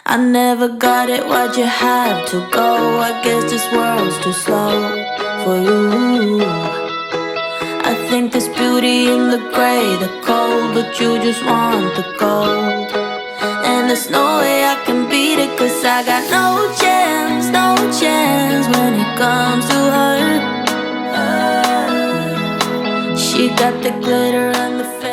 I never got it, why'd you have to go? I guess this world's too slow for you. I think there's beauty in the gray, the cold, but you just want the gold. And there's no way I can beat it, cause I got no chance, no chance when it comes to her. She got the glitter and the fame.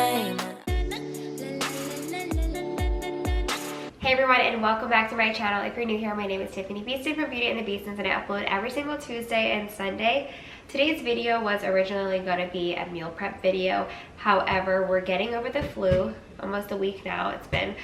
Hey everyone, and welcome back to my channel. If you're new here, my name is Tiffani Beaston from Beauty and the Beastons, and I upload every single Tuesday and Sunday. Today's video was originally going to be a meal prep video. However, we're getting over the flu. Almost a week now it's been.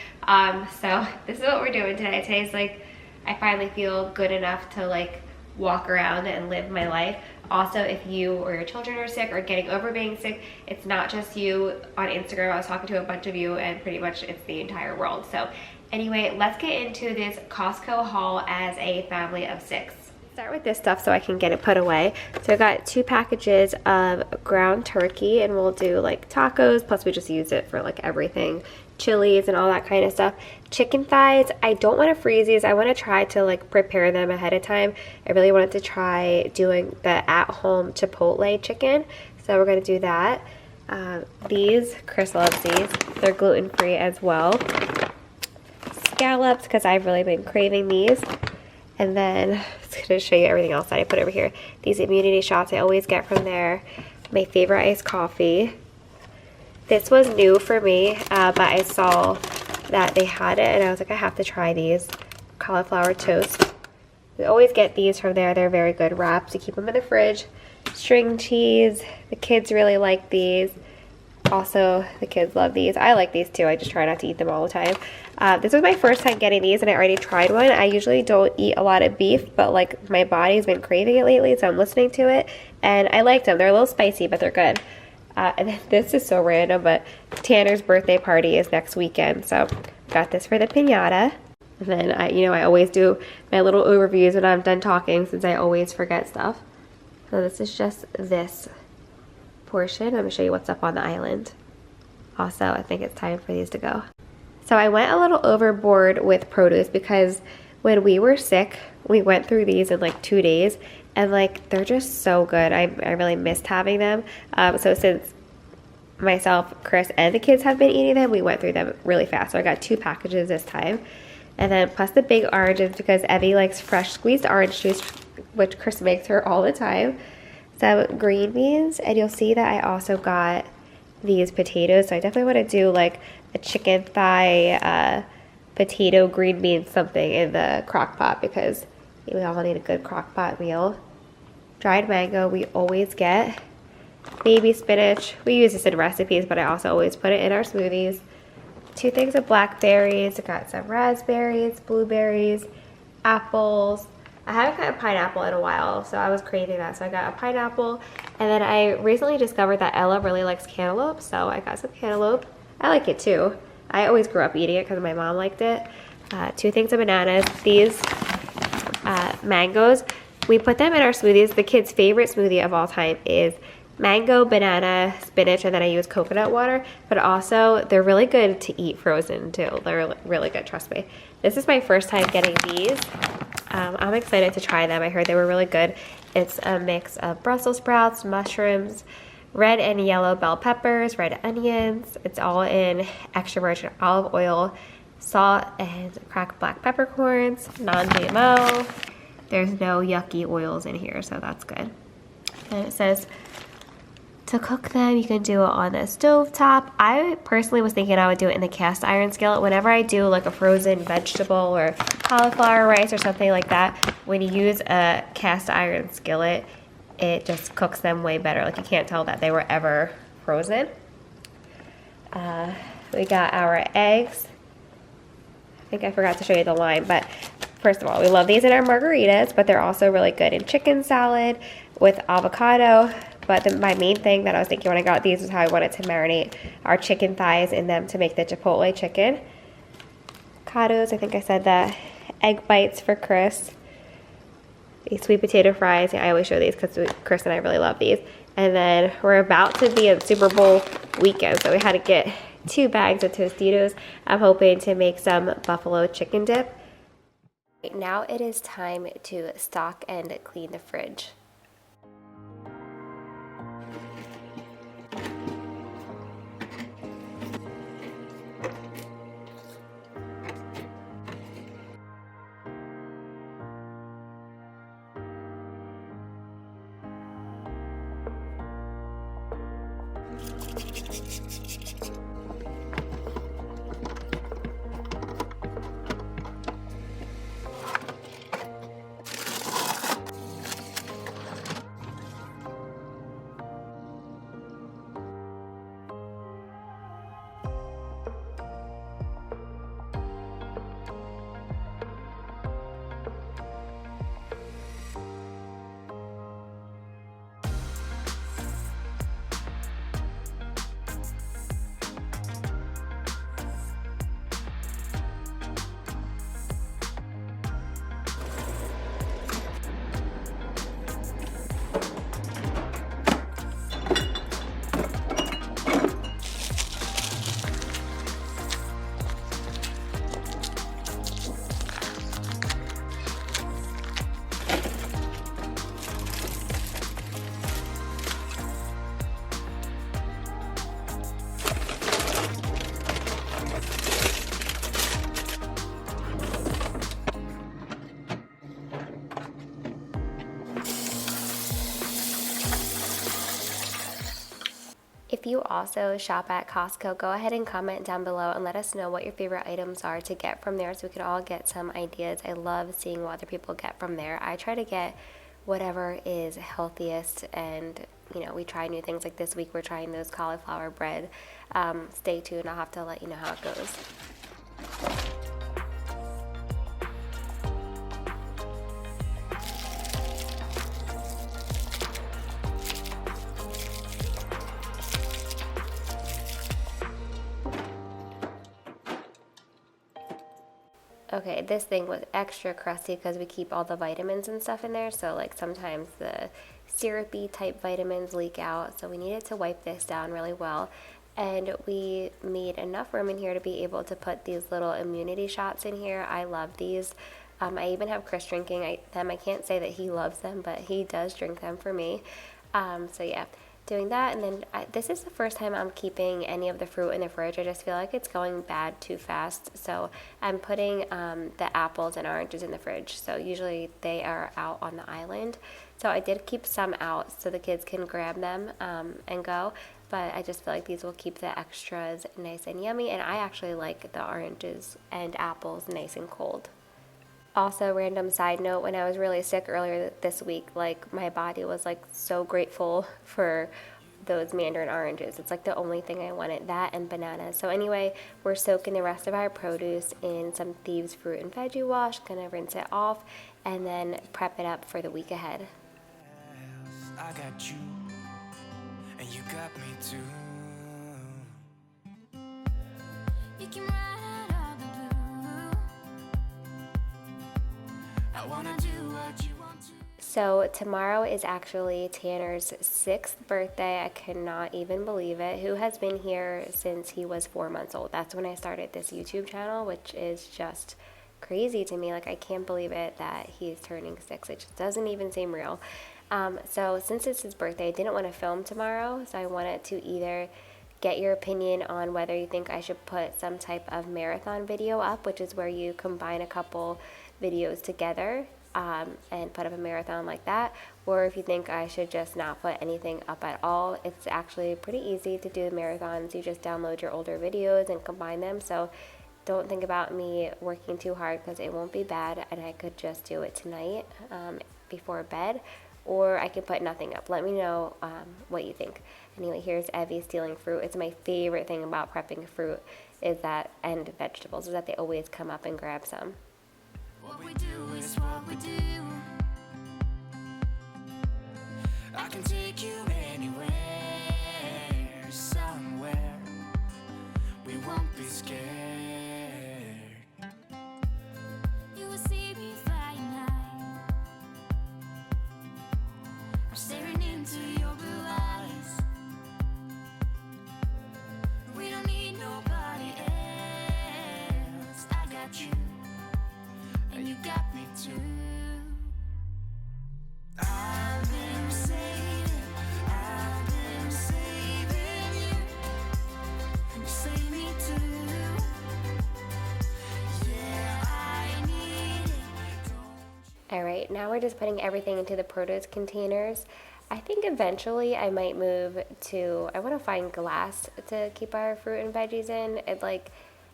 So this is what we're doing today. Today's like, I finally feel good enough to like walk around and live my life. Also, if you or your children are sick or getting over being sick, it's not just you. On Instagram, I was talking to a bunch of you, and pretty much it's the entire world. So anyway, let's get into this Costco haul as a family of 6. Start with this stuff so I can get it put away. So I got 2 packages of ground turkey, and we'll do like tacos, plus we just use it for like everything, chilies and all that kind of stuff. Chicken thighs, I don't want to freeze these. I want to try to like prepare them ahead of time. I really wanted to try doing the at-home Chipotle chicken, so we're going to do that. These, Chris loves these. They're gluten-free as well. Scallops, because I've really been craving these. And then I'm just going to show you everything else that I put over here. These immunity shots I always get from there. My favorite iced coffee. This was new for me, but I saw that they had it, and I was like, I have to try these. Cauliflower toast. We always get these from there. They're very good wraps. You keep them in the fridge. String cheese. The kids really like these. Also, the kids love these. I like these too. I just try not to eat them all the time. This was my first time getting these, and I already tried one. I usually don't eat a lot of beef, but like my body's been craving it lately, so I'm listening to it, and I liked them. They're a little spicy, but they're good. And then this is so random, but Tanner's birthday party is next weekend, so got this for the piñata. And then I always do my little overviews when I'm done talking, since I always forget stuff. So this is just this portion. I'm going to show you what's up on the island. Also, I think it's time for these to go. So I went a little overboard with produce, because when we were sick, we went through these in like 2 days, and like they're just so good. I really missed having them. So since myself, Chris, and the kids have been eating them, we went through them really fast. So I got 2 packages this time. And then plus the big oranges, because Evie likes fresh squeezed orange juice, which Chris makes her all the time. Some green beans, and you'll see that I also got these potatoes. So I definitely want to do like a chicken thigh, potato, green beans, something in the crock pot, because we all need a good crock pot meal. Dried mango, we always get. Baby spinach, we use this in recipes, but I also always put it in our smoothies. 2 things of blackberries. I got some raspberries, blueberries, apples. I haven't got a pineapple in a while, so I was craving that, so I got a pineapple. And then I recently discovered that Ella really likes cantaloupe, so I got some cantaloupe. I like it too. I always grew up eating it because my mom liked it. 2 things of bananas. These mangoes, we put them in our smoothies. The kids' favorite smoothie of all time is mango, banana, spinach, and then I use coconut water. But also, they're really good to eat frozen too. They're really good, trust me. This is my first time getting these. I'm excited to try them. I heard they were really good. It's a mix of Brussels sprouts, mushrooms, red and yellow bell peppers, red onions. It's all in extra virgin olive oil, salt, and cracked black peppercorns, non-GMO. There's no yucky oils in here, so that's good. And it says to cook them, you can do it on the stove top. I personally was thinking I would do it in the cast iron skillet. Whenever I do like a frozen vegetable or cauliflower rice or something like that, when you use a cast iron skillet, it just cooks them way better. Like you can't tell that they were ever frozen. We got our eggs. I think I forgot to show you the line, but first of all, we love these in our margaritas, but they're also really good in chicken salad with avocado. But my main thing that I was thinking when I got these was how I wanted to marinate our chicken thighs in them to make the Chipotle chicken. Avocados, I think I said that. Egg bites for Chris. These sweet potato fries. Yeah, I always show these because Chris and I really love these. And then we're about to be in Super Bowl weekend, so we had to get 2 bags of Tostitos. I'm hoping to make some buffalo chicken dip. Now it is time to stock and clean the fridge. If you also shop at Costco, go ahead and comment down below and let us know what your favorite items are to get from there so we can all get some ideas. I love seeing what other people get from there. I try to get whatever is healthiest, and we try new things. Like this week we're trying those cauliflower bread. Stay tuned, I'll have to let you know how it goes. Okay, this thing was extra crusty because we keep all the vitamins and stuff in there, so like sometimes the syrupy type vitamins leak out, so we needed to wipe this down really well. And we made enough room in here to be able to put these little immunity shots in here. I love these. I even have Chris drinking them. I can't say that he loves them, but he does drink them for me. So yeah, doing that. And then this is the first time I'm keeping any of the fruit in the fridge. I just feel like it's going bad too fast. So I'm putting the apples and oranges in the fridge. So usually they are out on the island. So I did keep some out so the kids can grab them and go. But I just feel like these will keep the extras nice and yummy. And I actually like the oranges and apples nice and cold. Also, random side note, when I was really sick earlier this week, like my body was like so grateful for those mandarin oranges. It's like the only thing I wanted, that and bananas. So anyway, we're soaking the rest of our produce in some Thieves fruit and veggie wash, gonna rinse it off and then prep it up for the week ahead. I got you and you got me too. You can ride out the blue. I wanna do what you want to. So tomorrow is actually Tanner's 6th birthday. I cannot even believe it. Who has been here since he was 4 months old? That's when I started this YouTube channel, which is just crazy to me. Like, I can't believe it that he's turning 6. It just doesn't even seem real. So since it's his birthday, I didn't want to film tomorrow. So I wanted to either get your opinion on whether you think I should put some type of marathon video up, which is where you combine a couple videos together and put up a marathon like that, or if you think I should just not put anything up at all. It's actually pretty easy to do the marathons. You just download your older videos and combine them. So don't think about me working too hard because it won't be bad, and I could just do it tonight before bed, or I can put nothing up. Let me know what you think. Anyway, here's Evie stealing fruit. It's my favorite thing about prepping fruit is that, and vegetables, is that they always come up and grab some. What we do is what we do. I can take you anywhere, somewhere. We won't be scared. You will see me flying high. I'm staring into your blue eyes. We don't need nobody else. I got you. and you got me too. I've been saving you, and you save me too. Yeah, I need it, don't you? Alright, now we're just putting everything into the produce containers. I think eventually I might move to, I want to find glass to keep our fruit and veggies in.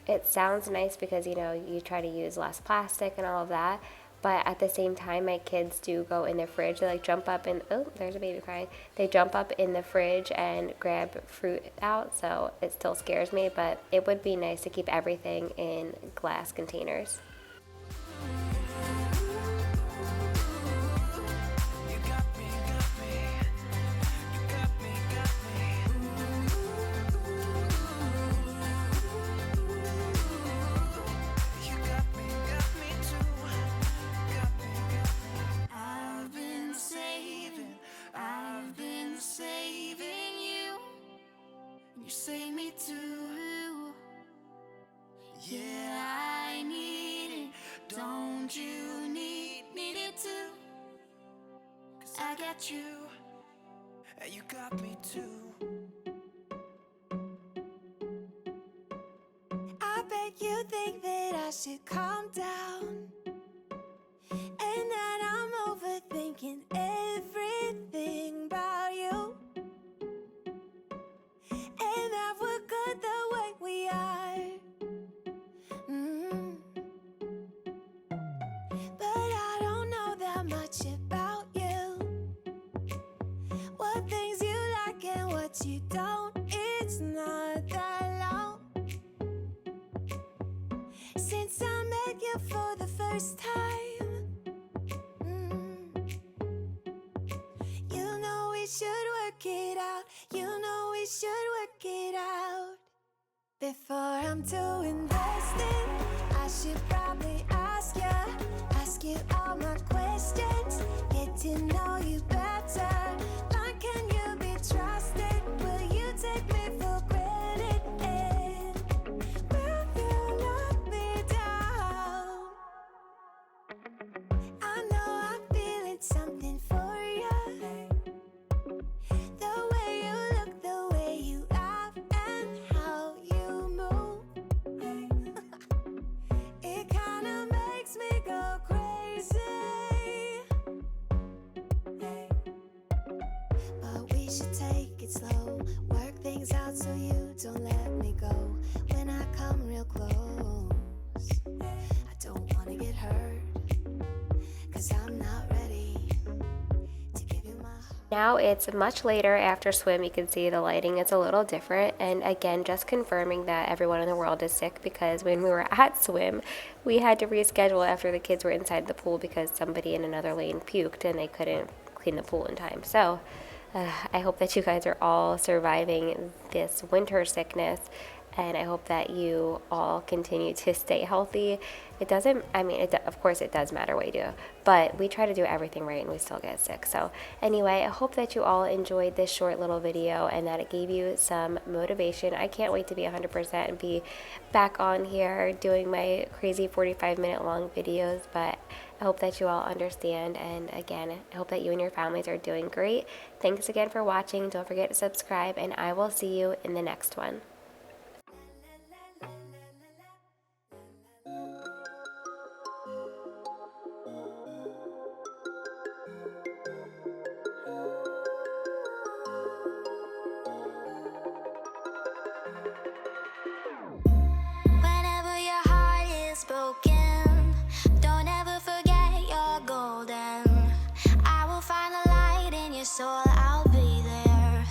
It sounds nice because, you know, you try to use less plastic and all of that. But at the same time, my kids do go in the fridge. They like jump up and, oh, there's a baby crying. They jump up in the fridge and grab fruit out. So it still scares me, but it would be nice to keep everything in glass containers. You save me too. Yeah, I need it. Don't you need it too? 'Cause I got you, and you got me too. I bet you think that I should calm down, and that I'm overthinking everything about you, and that we're good the way we are. But I don't know that much about you, what things you like and what you don't. It's not that long since I met you for the first time. You know we should work it out. You know we should work it out. Before I'm too invested, I should probably ask you all my questions, get to know you better. Like, can you be trusted? Will you take me for granted? And will you let me down? I know I'm feeling something for you. The way you look, the way you laugh, and how you move. It kinda makes me go crazy. But we should take it slow, work things out so you don't let me go. When I come real close, I don't wanna get hurt, 'cause I'm not ready to give you my heart. Now it's much later after swim. You can see the lighting is a little different, and again, just confirming that everyone in the world is sick, because when we were at swim, we had to reschedule after the kids were inside the pool because somebody in another lane puked and they couldn't clean the pool in time. So I hope that you guys are all surviving this winter sickness, and I hope that you all continue to stay healthy. It doesn't, I mean, of course it does matter what you do, but we try to do everything right and we still get sick. So anyway, I hope that you all enjoyed this short little video and that it gave you some motivation. I can't wait to be 100% and be back on here doing my crazy 45-minute long videos, but I hope that you all understand, and again, I hope that you and your families are doing great. Thanks again for watching. Don't forget to subscribe, and I will see you in the next one. Whenever your heart is broken, don't ever forget you're golden. I will find the light in your soul, I'll be there.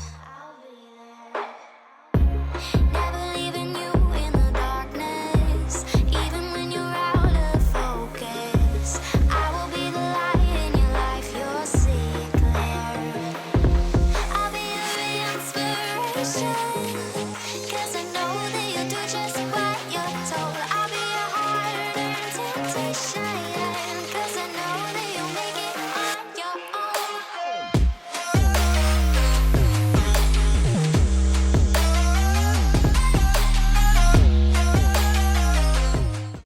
Never leaving you in the darkness, even when you're out of focus. I will be the light in your life, you'll see it clear. I'll be your inspiration, 'cause I know that you'll do just what you're told. I'll be your heart and temptation.